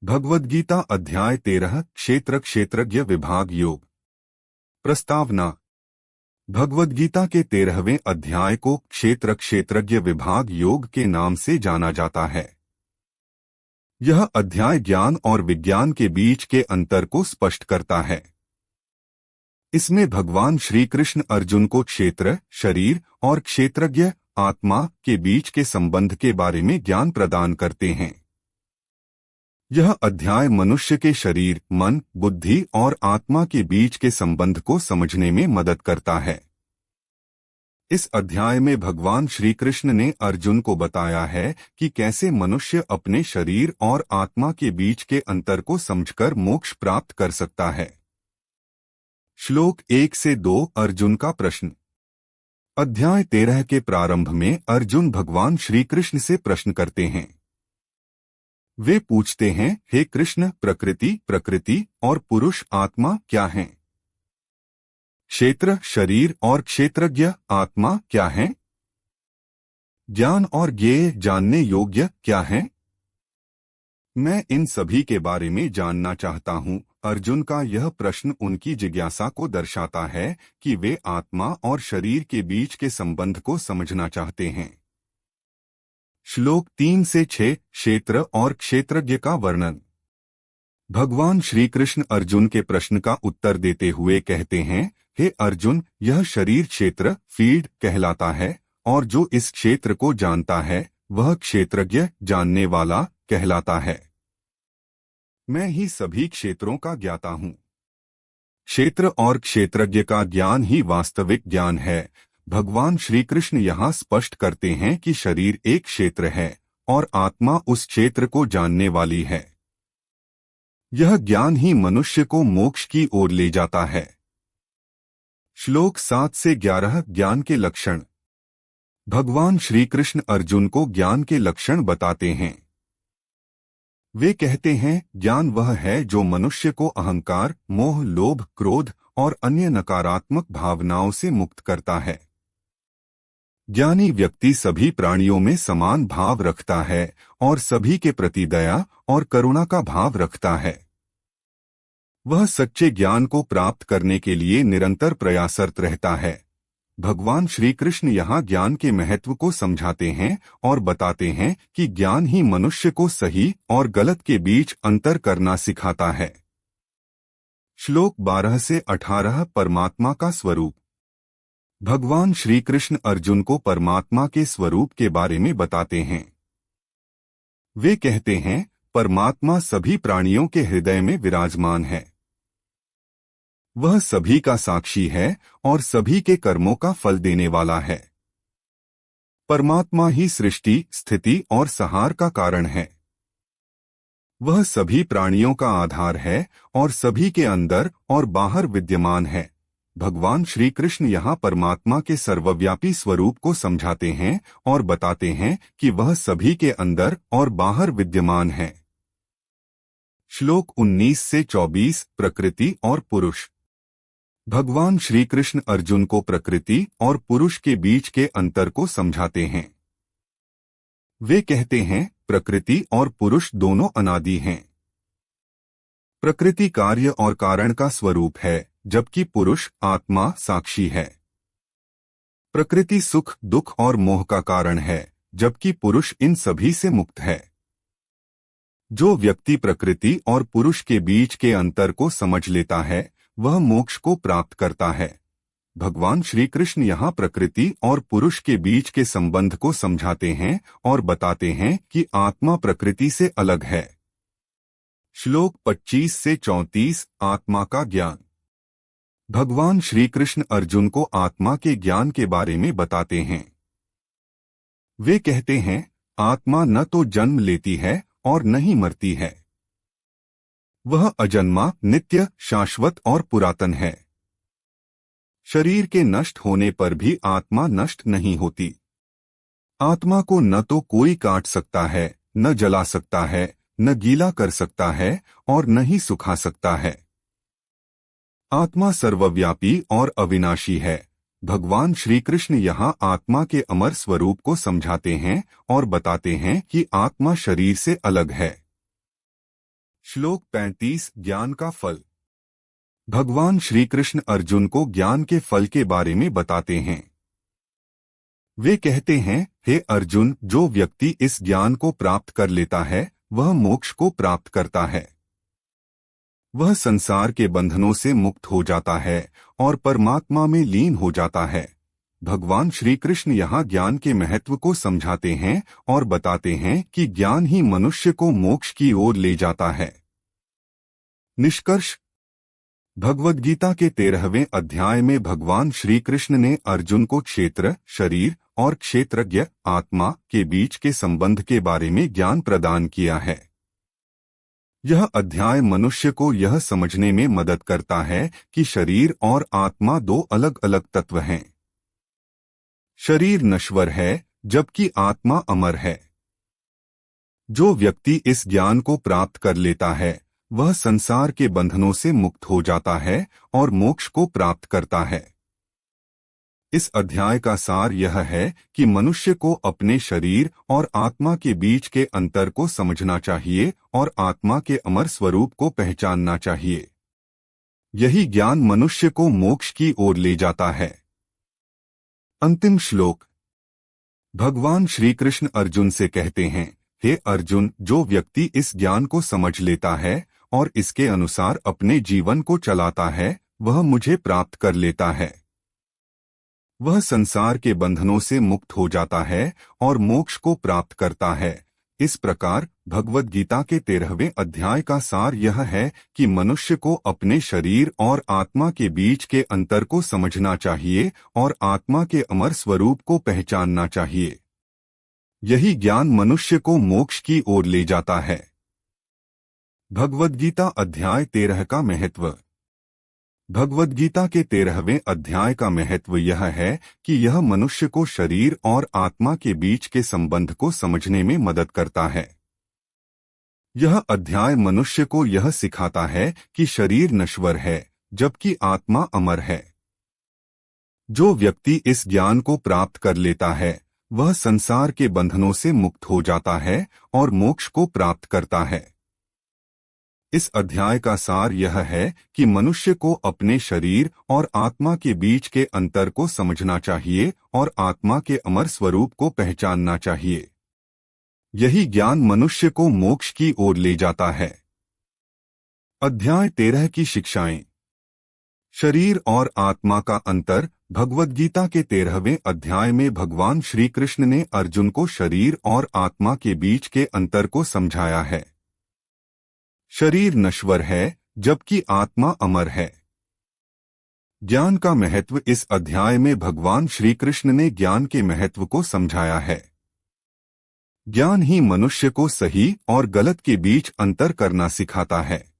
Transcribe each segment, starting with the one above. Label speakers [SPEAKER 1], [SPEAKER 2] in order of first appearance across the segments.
[SPEAKER 1] भगवद गीता अध्याय 13 क्षेत्र क्षेत्रज्ञ विभाग योग। प्रस्तावना। भगवद गीता के 13वें अध्याय को क्षेत्र क्षेत्रज्ञ विभाग योग के नाम से जाना जाता है। यह अध्याय ज्ञान और विज्ञान के बीच के अंतर को स्पष्ट करता है। इसमें भगवान श्री कृष्ण अर्जुन को क्षेत्र, शरीर और क्षेत्रज्ञ आत्मा के बीच के संबंध के बारे में ज्ञान प्रदान करते हैं। यह अध्याय मनुष्य के शरीर, मन, बुद्धि और आत्मा के बीच के संबंध को समझने में मदद करता है। इस अध्याय में भगवान श्री कृष्ण ने अर्जुन को बताया है कि कैसे मनुष्य अपने शरीर और आत्मा के बीच के अंतर को समझकर मोक्ष प्राप्त कर सकता है। श्लोक 1 से 2 अर्जुन का प्रश्न। अध्याय 13 के प्रारंभ में अर्जुन भगवान श्री कृष्ण से प्रश्न करते हैं। वे पूछते हैं, हे कृष्ण, प्रकृति और पुरुष आत्मा क्या हैं? क्षेत्र, शरीर और क्षेत्रज्ञ आत्मा क्या हैं? ज्ञान और ज्ञेय जानने योग्य क्या हैं? मैं इन सभी के बारे में जानना चाहता हूं। अर्जुन का यह प्रश्न उनकी जिज्ञासा को दर्शाता है कि वे आत्मा और शरीर के बीच के संबंध को समझना चाहते हैं। श्लोक 3 से 6 क्षेत्र और क्षेत्रज्ञ का वर्णन। भगवान श्री कृष्ण अर्जुन के प्रश्न का उत्तर देते हुए कहते हैं, हे अर्जुन, यह शरीर क्षेत्र फील्ड कहलाता है और जो इस क्षेत्र को जानता है वह क्षेत्रज्ञ जानने वाला कहलाता है। मैं ही सभी क्षेत्रों का ज्ञाता हूँ। क्षेत्र और क्षेत्रज्ञ का ज्ञान ही वास्तविक ज्ञान है। भगवान श्री कृष्ण यहाँ स्पष्ट करते हैं कि शरीर एक क्षेत्र है और आत्मा उस क्षेत्र को जानने वाली है। यह ज्ञान ही मनुष्य को मोक्ष की ओर ले जाता है। श्लोक 7 से 11 ज्ञान के लक्षण। भगवान श्री कृष्ण अर्जुन को ज्ञान के लक्षण बताते हैं। वे कहते हैं, ज्ञान वह है जो मनुष्य को अहंकार, मोह, लोभ, क्रोध और अन्य नकारात्मक भावनाओं से मुक्त करता है। ज्ञानी व्यक्ति सभी प्राणियों में समान भाव रखता है और सभी के प्रति दया और करुणा का भाव रखता है। वह सच्चे ज्ञान को प्राप्त करने के लिए निरंतर प्रयासरत रहता है। भगवान श्री कृष्ण यहाँ ज्ञान के महत्व को समझाते हैं और बताते हैं कि ज्ञान ही मनुष्य को सही और गलत के बीच अंतर करना सिखाता है। श्लोक 12 से 18 परमात्मा का स्वरूप। भगवान श्री कृष्ण अर्जुन को परमात्मा के स्वरूप के बारे में बताते हैं। वे कहते हैं, परमात्मा सभी प्राणियों के हृदय में विराजमान है। वह सभी का साक्षी है और सभी के कर्मों का फल देने वाला है। परमात्मा ही सृष्टि, स्थिति और संहार का कारण है। वह सभी प्राणियों का आधार है और सभी के अंदर और बाहर विद्यमान है। भगवान श्री कृष्ण यहाँ परमात्मा के सर्वव्यापी स्वरूप को समझाते हैं और बताते हैं कि वह सभी के अंदर और बाहर विद्यमान है। श्लोक 19 से 24 प्रकृति और पुरुष। भगवान श्री कृष्ण अर्जुन को प्रकृति और पुरुष के बीच के अंतर को समझाते हैं। वे कहते हैं, प्रकृति और पुरुष दोनों अनादि हैं। प्रकृति कार्य और कारण का स्वरूप है, जबकि पुरुष आत्मा साक्षी है। प्रकृति सुख, दुख और मोह का कारण है, जबकि पुरुष इन सभी से मुक्त है। जो व्यक्ति प्रकृति और पुरुष के बीच के अंतर को समझ लेता है वह मोक्ष को प्राप्त करता है। भगवान श्री कृष्ण यहाँ प्रकृति और पुरुष के बीच के संबंध को समझाते हैं और बताते हैं कि आत्मा प्रकृति से अलग है। श्लोक 25 से 34 आत्मा का ज्ञान। भगवान श्री कृष्ण अर्जुन को आत्मा के ज्ञान के बारे में बताते हैं। वे कहते हैं, आत्मा न तो जन्म लेती है और न ही मरती है। वह अजन्मा, नित्य, शाश्वत और पुरातन है। शरीर के नष्ट होने पर भी आत्मा नष्ट नहीं होती। आत्मा को न तो कोई काट सकता है, न जला सकता है, न गीला कर सकता है और न ही सुखा सकता है। आत्मा सर्वव्यापी और अविनाशी है। भगवान श्री कृष्ण यहाँ आत्मा के अमर स्वरूप को समझाते हैं और बताते हैं कि आत्मा शरीर से अलग है। श्लोक 35 ज्ञान का फल। भगवान श्री कृष्ण अर्जुन को ज्ञान के फल के बारे में बताते हैं। वे कहते हैं, हे अर्जुन, जो व्यक्ति इस ज्ञान को प्राप्त कर लेता है वह मोक्ष को प्राप्त करता है। वह संसार के बंधनों से मुक्त हो जाता है और परमात्मा में लीन हो जाता है। भगवान श्री कृष्ण यहाँ ज्ञान के महत्व को समझाते हैं और बताते हैं कि ज्ञान ही मनुष्य को मोक्ष की ओर ले जाता है। निष्कर्ष, भगवद गीता के 13वें अध्याय में भगवान श्री कृष्ण ने अर्जुन को क्षेत्र, शरीर और क्षेत्रज्ञ आत्मा के बीच के संबंध के बारे में ज्ञान प्रदान किया है। यह अध्याय मनुष्य को यह समझने में मदद करता है कि शरीर और आत्मा दो अलग अलग तत्व हैं। शरीर नश्वर है जबकि आत्मा अमर है। जो व्यक्ति इस ज्ञान को प्राप्त कर लेता है वह संसार के बंधनों से मुक्त हो जाता है और मोक्ष को प्राप्त करता है। इस अध्याय का सार यह है कि मनुष्य को अपने शरीर और आत्मा के बीच के अंतर को समझना चाहिए और आत्मा के अमर स्वरूप को पहचानना चाहिए। यही ज्ञान मनुष्य को मोक्ष की ओर ले जाता है। अंतिम श्लोक। भगवान श्री कृष्ण अर्जुन से कहते हैं, हे अर्जुन, जो व्यक्ति इस ज्ञान को समझ लेता है और इसके अनुसार अपने जीवन को चलाता है वह मुझे प्राप्त कर लेता है। वह संसार के बंधनों से मुक्त हो जाता है और मोक्ष को प्राप्त करता है। इस प्रकार भगवद गीता के 13वें अध्याय का सार यह है कि मनुष्य को अपने शरीर और आत्मा के बीच के अंतर को समझना चाहिए और आत्मा के अमर स्वरूप को पहचानना चाहिए। यही ज्ञान मनुष्य को मोक्ष की ओर ले जाता है। भगवद गीता अध्याय 13 का महत्व। भगवद गीता के 13वें अध्याय का महत्व यह है कि यह मनुष्य को शरीर और आत्मा के बीच के संबंध को समझने में मदद करता है। यह अध्याय मनुष्य को यह सिखाता है कि शरीर नश्वर है जबकि आत्मा अमर है। जो व्यक्ति इस ज्ञान को प्राप्त कर लेता है वह संसार के बंधनों से मुक्त हो जाता है और मोक्ष को प्राप्त करता है। इस अध्याय का सार यह है कि मनुष्य को अपने शरीर और आत्मा के बीच के अंतर को समझना चाहिए और आत्मा के अमर स्वरूप को पहचानना चाहिए। यही ज्ञान मनुष्य को मोक्ष की ओर ले जाता है। अध्याय 13 की शिक्षाएं। शरीर और आत्मा का अंतर। भगवद गीता के 13वें अध्याय में भगवान श्री कृष्ण ने अर्जुन को शरीर और आत्मा के बीच के अंतर को समझाया है। शरीर नश्वर है जबकि आत्मा अमर है। ज्ञान का महत्व। इस अध्याय में भगवान श्री कृष्ण ने ज्ञान के महत्व को समझाया है। ज्ञान ही मनुष्य को सही और गलत के बीच अंतर करना सिखाता है।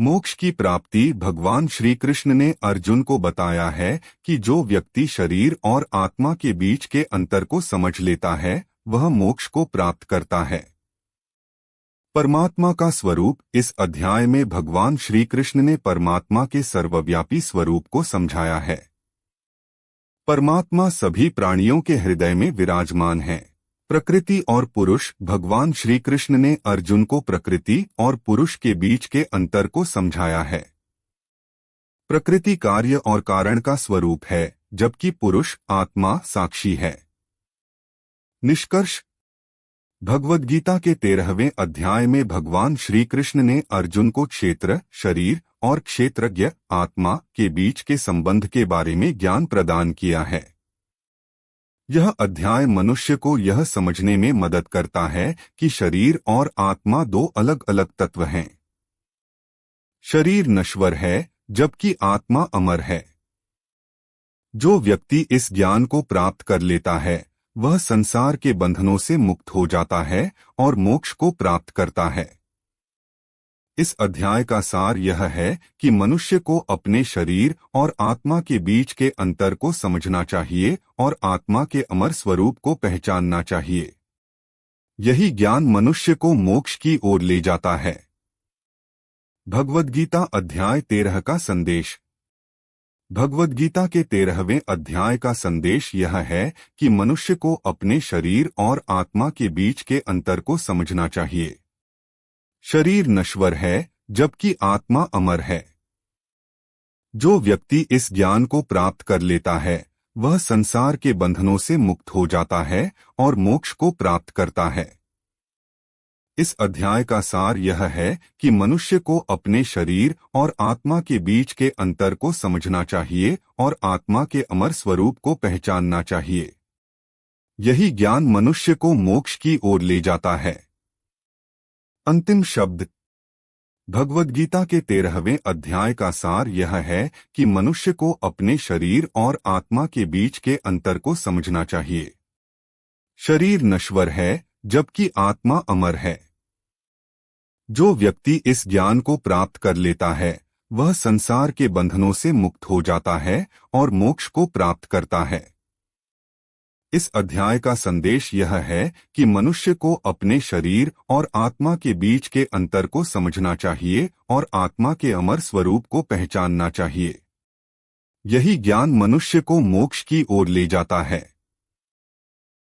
[SPEAKER 1] मोक्ष की प्राप्ति। भगवान श्री कृष्ण ने अर्जुन को बताया है कि जो व्यक्ति शरीर और आत्मा के बीच के अंतर को समझ लेता है वह मोक्ष को प्राप्त करता है। परमात्मा का स्वरूप। इस अध्याय में भगवान श्री कृष्ण ने परमात्मा के सर्वव्यापी स्वरूप को समझाया है। परमात्मा सभी प्राणियों के हृदय में विराजमान है। प्रकृति और पुरुष। भगवान श्री कृष्ण ने अर्जुन को प्रकृति और पुरुष के बीच के अंतर को समझाया है। प्रकृति कार्य और कारण का स्वरूप है जबकि पुरुष आत्मा साक्षी है। निष्कर्ष। भगवद गीता के 13वें अध्याय में भगवान श्री कृष्ण ने अर्जुन को क्षेत्र, शरीर और क्षेत्रज्ञ आत्मा के बीच के संबंध के बारे में ज्ञान प्रदान किया है। यह अध्याय मनुष्य को यह समझने में मदद करता है कि शरीर और आत्मा दो अलग अलग तत्व हैं। शरीर नश्वर है जबकि आत्मा अमर है। जो व्यक्ति इस ज्ञान को प्राप्त कर लेता है वह संसार के बंधनों से मुक्त हो जाता है और मोक्ष को प्राप्त करता है। इस अध्याय का सार यह है कि मनुष्य को अपने शरीर और आत्मा के बीच के अंतर को समझना चाहिए और आत्मा के अमर स्वरूप को पहचानना चाहिए। यही ज्ञान मनुष्य को मोक्ष की ओर ले जाता है। भगवद गीता अध्याय 13 का संदेश। भगवद गीता के 13वें अध्याय का संदेश यह है कि मनुष्य को अपने शरीर और आत्मा के बीच के अंतर को समझना चाहिए। शरीर नश्वर है जबकि आत्मा अमर है। जो व्यक्ति इस ज्ञान को प्राप्त कर लेता है वह संसार के बंधनों से मुक्त हो जाता है और मोक्ष को प्राप्त करता है। इस अध्याय का सार यह है कि मनुष्य को अपने शरीर और आत्मा के बीच के अंतर को समझना चाहिए और आत्मा के अमर स्वरूप को पहचानना चाहिए। यही ज्ञान मनुष्य को मोक्ष की ओर ले जाता है। अंतिम शब्द। भगवद गीता के 13वें अध्याय का सार यह है कि मनुष्य को अपने शरीर और आत्मा के बीच के अंतर को समझना चाहिए। शरीर नश्वर है जबकि आत्मा अमर है। जो व्यक्ति इस ज्ञान को प्राप्त कर लेता है वह संसार के बंधनों से मुक्त हो जाता है और मोक्ष को प्राप्त करता है। इस अध्याय का संदेश यह है कि मनुष्य को अपने शरीर और आत्मा के बीच के अंतर को समझना चाहिए और आत्मा के अमर स्वरूप को पहचानना चाहिए। यही ज्ञान मनुष्य को मोक्ष की ओर ले जाता है।